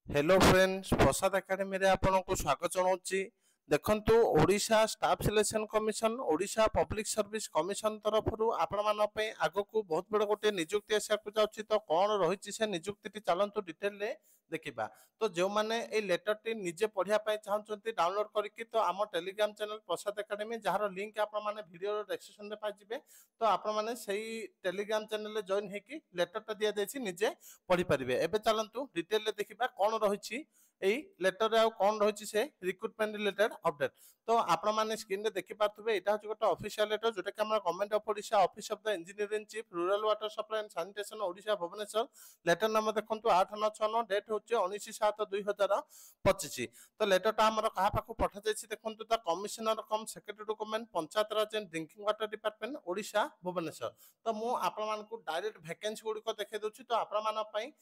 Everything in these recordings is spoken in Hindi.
हेलो फ्रेंड्स प्रसाद एकेडमी रे आपनको स्वागत जनाऊँगी। देखंतु Odisha staff selection commission Odisha public service commission तरफ आपण मान आग को बहुत बड़ गोटे निजुक्ति आसाक जाऊँगी। तो कौन रही से निजुक्ति चलतु डिटेल देखा। तो जो मैंने ये लेटर टी निजे पढ़ाई चाहते डाउनलोड करके तो आम टेलीग्राम चैनल प्रसाद एकेडमी जार लिंक आपने वीडियो डिस्क्रिप्शन में पाइबे। तो आपने से टेलीग्राम चैनल जॉइन होगी लेटर टा दि निजे पढ़ी पारे। एबे चलतु डिटेल देखा कौन रही लेटर रे कौन रही से रिक्रुटमेंट रिलेटेड अपडेट। तो आपण मैंने स्क्रीन रे देखि पार्थबे एटा होची गोटे ऑफिशियल लेटर जोटा कि हमरा government of Odisha office of the engineering chief rural water supply and sanitation Odisha Bhubaneswar letter number देखंतु 8969 डेट होची 19/7/2025। तो लेटर टा हमर कहा पाखु पठा जायछि देखंतु ता commissioner cum secretary to government panchayat raj and drinking water department Odisha Bhubaneswar. तो मु आपण मानकु डायरेक्ट वैकेंसी गुडी को देखे दोछि। तो आपण मान पई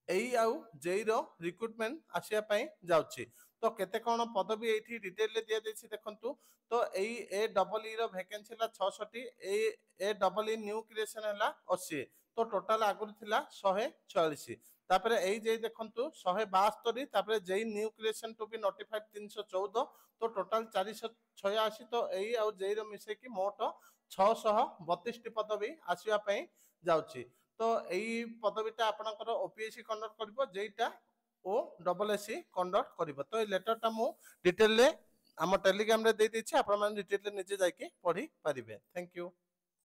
एई आउ जेई रो रिक्रुटमेंट आसिया पई जाउछि। तो केते कोन पदवी एठी डिटेल ले दिया देछि देखंतु। तो एई ए डबल ई रो वैकेंसी ला 66 A double E new creation हला 80। तो टोटल आगुर थिला 146। तापरे एई जेई देखंतु 172। तापरे JE new creation to be notified 314। तो टोटल 486। तो एई आउ जेई रो मिसे कि मोट 632 टी पदवी आसिया पई जाउछि। तो यही पदवीटा आपणकर ओपीएससी कंडक्ट करिवो जेइटा ओ डबल एससी कंडक्ट करिवो। तो ये लेटर टा मु डिटेल ले आम टेलीग्राम रे दे दैछि। आपण माने डिटेल ले निजे जाके पढ़ी पारिबे। Thank you.